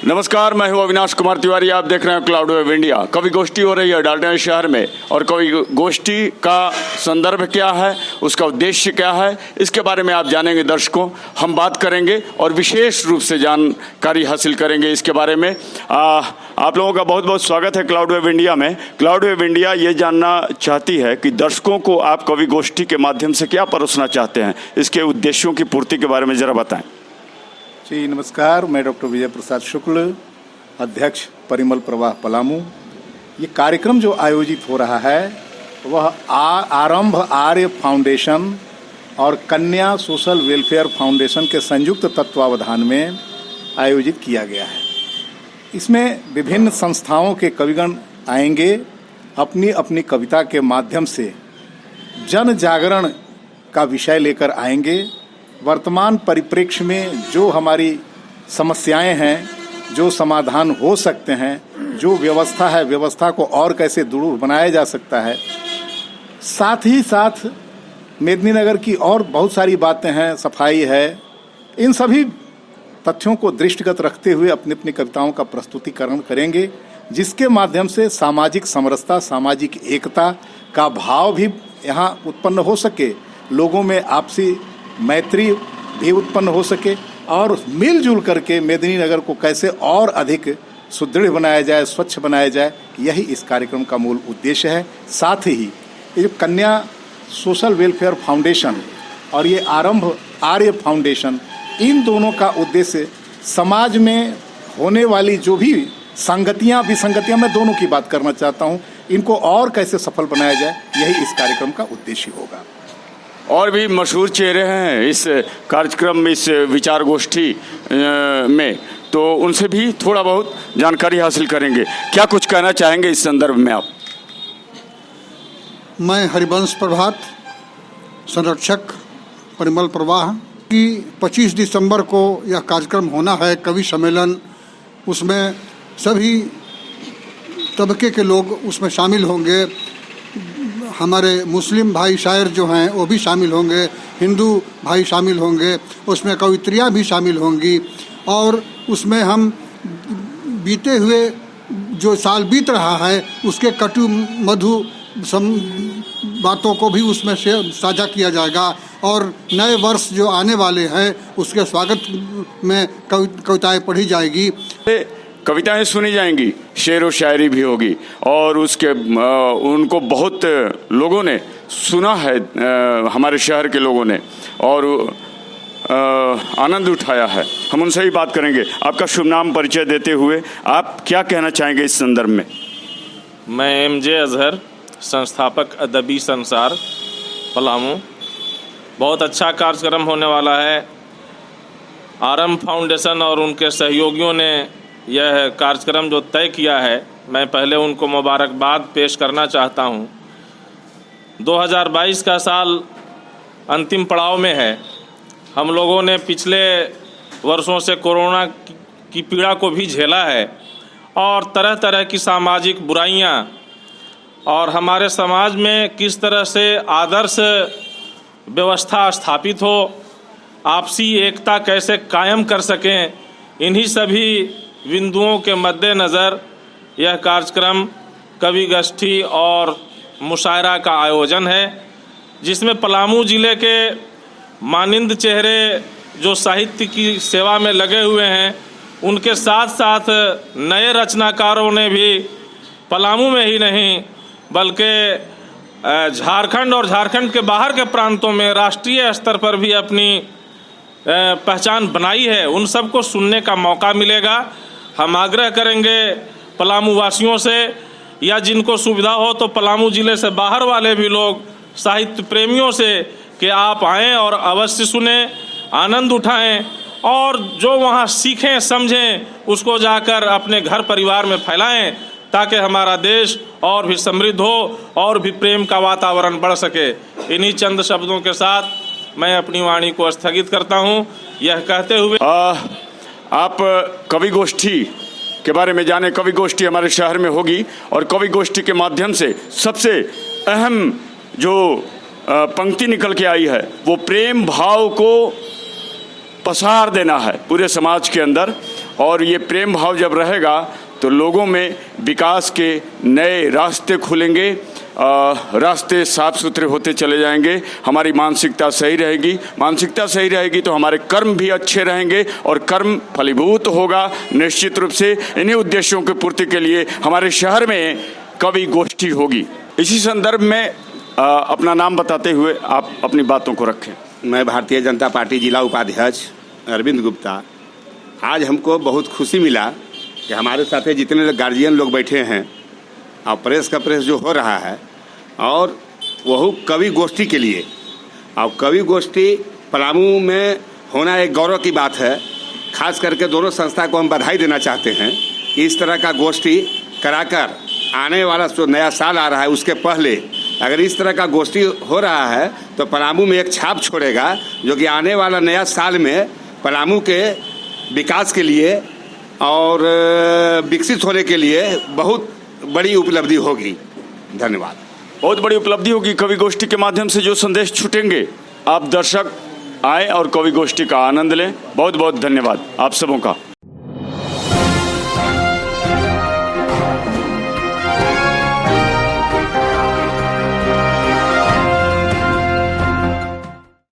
नमस्कार, मैं हूं अविनाश कुमार तिवारी। आप देख रहे हैं क्लाउड वेव इंडिया। कवि गोष्ठी हो रही है डाल्टन शहर में, और कवि गोष्ठी का संदर्भ क्या है, उसका उद्देश्य क्या है, इसके बारे में आप जानेंगे। दर्शकों, हम बात करेंगे और विशेष रूप से जानकारी हासिल करेंगे इसके बारे में। आप लोगों का बहुत बहुत स्वागत है क्लाउड वेव इंडिया में। क्लाउड वेव इंडिया ये जानना चाहती है कि दर्शकों को आप कवि गोष्ठी के माध्यम से क्या परोसना चाहते हैं, इसके उद्देश्यों की पूर्ति के बारे में ज़रा बताएं। जी नमस्कार, मैं डॉक्टर विजय प्रसाद शुक्ल, अध्यक्ष परिमल प्रवाह पलामू। ये कार्यक्रम जो आयोजित हो रहा है वह आरंभ आर्य फाउंडेशन और कन्या सोशल वेलफेयर फाउंडेशन के संयुक्त तत्वावधान में आयोजित किया गया है। इसमें विभिन्न संस्थाओं के कविगण आएंगे, अपनी अपनी कविता के माध्यम से जन जागरण का विषय लेकर आएंगे। वर्तमान परिप्रेक्ष्य में जो हमारी समस्याएं हैं, जो समाधान हो सकते हैं, जो व्यवस्था है, व्यवस्था को और कैसे दुरूह बनाया जा सकता है, साथ ही साथ मेदिनीनगर की और बहुत सारी बातें हैं, सफाई है, इन सभी तथ्यों को दृष्टिगत रखते हुए अपनी अपनी कविताओं का प्रस्तुतिकरण करेंगे, जिसके माध्यम से सामाजिक समरसता, सामाजिक एकता का भाव भी यहाँ उत्पन्न हो सके, लोगों में आपसी मैत्री भी उत्पन्न हो सके और मिलजुल करके मेदिनीनगर को कैसे और अधिक सुदृढ़ बनाया जाए, स्वच्छ बनाया जाए, यही इस कार्यक्रम का मूल उद्देश्य है। साथ ही ये जो कन्या सोशल वेलफेयर फाउंडेशन और ये आरंभ आर्य फाउंडेशन, इन दोनों का उद्देश्य समाज में होने वाली जो भी संगतियाँ विसंगतियाँ, मैं दोनों की बात करना चाहता हूँ, इनको और कैसे सफल बनाया जाए, यही इस कार्यक्रम का उद्देश्य होगा। और भी मशहूर चेहरे हैं इस कार्यक्रम में, इस विचार गोष्ठी में, तो उनसे भी थोड़ा बहुत जानकारी हासिल करेंगे। क्या कुछ कहना चाहेंगे इस संदर्भ में आप? मैं हरिवंश प्रभात, संरक्षक परिमल प्रवाह की 25 दिसंबर को यह कार्यक्रम होना है, कवि सम्मेलन। उसमें सभी तबके के लोग उसमें शामिल होंगे। हमारे मुस्लिम भाई शायर जो हैं वो भी शामिल होंगे, हिंदू भाई शामिल होंगे, उसमें कवित्रियाँ भी शामिल होंगी, और उसमें हम बीते हुए जो साल बीत रहा है उसके कटु मधु बातों को भी उसमें से साझा किया जाएगा, और नए वर्ष जो आने वाले हैं उसके स्वागत में कविताएं पढ़ी जाएगी, कविताएं सुनी जाएंगी, शेर व शायरी भी होगी, और उसके उनको बहुत लोगों ने सुना है, हमारे शहर के लोगों ने, और आनंद उठाया है। हम उनसे ही बात करेंगे। आपका शुभ नाम परिचय देते हुए आप क्या कहना चाहेंगे इस संदर्भ में? मैं एमजे अजहर, संस्थापक अदबी संसार पलामू। बहुत अच्छा कार्यक्रम होने वाला है। आरंभ फाउंडेशन और उनके सहयोगियों ने यह कार्यक्रम जो तय किया है, मैं पहले उनको मुबारकबाद पेश करना चाहता हूँ। 2022 का साल अंतिम पड़ाव में है। हम लोगों ने पिछले वर्षों से कोरोना की पीड़ा को भी झेला है, और तरह तरह की सामाजिक बुराइयाँ और हमारे समाज में किस तरह से आदर्श व्यवस्था स्थापित हो, आपसी एकता कैसे कायम कर सकें, इन्हीं सभी बिंदुओं के मद्देनज़र यह कार्यक्रम कवि गोष्ठी और मुशायरा का आयोजन है, जिसमें पलामू ज़िले के मानिंद चेहरे जो साहित्य की सेवा में लगे हुए हैं, उनके साथ साथ नए रचनाकारों ने भी पलामू में ही नहीं बल्कि झारखंड और झारखंड के बाहर के प्रांतों में राष्ट्रीय स्तर पर भी अपनी पहचान बनाई है। उन सबको सुनने का मौका मिलेगा। हम आग्रह करेंगे पलामू वासियों से, या जिनको सुविधा हो तो पलामू ज़िले से बाहर वाले भी लोग, साहित्य प्रेमियों से, कि आप आएँ और अवश्य सुने, आनंद उठाएं, और जो वहाँ सीखें समझें उसको जाकर अपने घर परिवार में फैलाएं, ताकि हमारा देश और भी समृद्ध हो और भी प्रेम का वातावरण बढ़ सके। इन्हीं चंद शब्दों के साथ मैं अपनी वाणी को स्थगित करता हूँ, यह कहते हुए आप कवि गोष्ठी के बारे में जाने। कवि गोष्ठी हमारे शहर में होगी, और कवि गोष्ठी के माध्यम से सबसे अहम जो पंक्ति निकल के आई है वो प्रेम भाव को पसार देना है पूरे समाज के अंदर, और ये प्रेम भाव जब रहेगा तो लोगों में विकास के नए रास्ते खुलेंगे, रास्ते साफ सुथरे होते चले जाएंगे। हमारी मानसिकता सही रहेगी, मानसिकता सही रहेगी तो हमारे कर्म भी अच्छे रहेंगे और कर्म फलीभूत होगा निश्चित रूप से। इन्हीं उद्देश्यों की पूर्ति के लिए हमारे शहर में कवि गोष्ठी होगी। इसी संदर्भ में अपना नाम बताते हुए आप अपनी बातों को रखें। मैं भारतीय जनता पार्टी जिला उपाध्यक्ष अरविंद गुप्ता। आज हमको बहुत खुशी मिला कि हमारे साथ जितने गार्जियन लोग बैठे हैं और प्रेस का प्रेस जो हो रहा है, और वह कवि गोष्ठी के लिए, और कवि गोष्ठी पलामू में होना एक गौरव की बात है। खास करके दोनों संस्था को हम बधाई देना चाहते हैं कि इस तरह का गोष्ठी कराकर आने वाला जो नया साल आ रहा है उसके पहले अगर इस तरह का गोष्ठी हो रहा है तो पलामू में एक छाप छोड़ेगा, जो कि आने वाला नया साल में पलामू के विकास के लिए और विकसित होने के लिए बहुत बड़ी उपलब्धि होगी। धन्यवाद। बहुत बड़ी उपलब्धि होगी कवि गोष्ठी के माध्यम से जो संदेश छूटेंगे। आप दर्शक आए और कवि गोष्ठी का आनंद लें। बहुत बहुत धन्यवाद आप सबों का।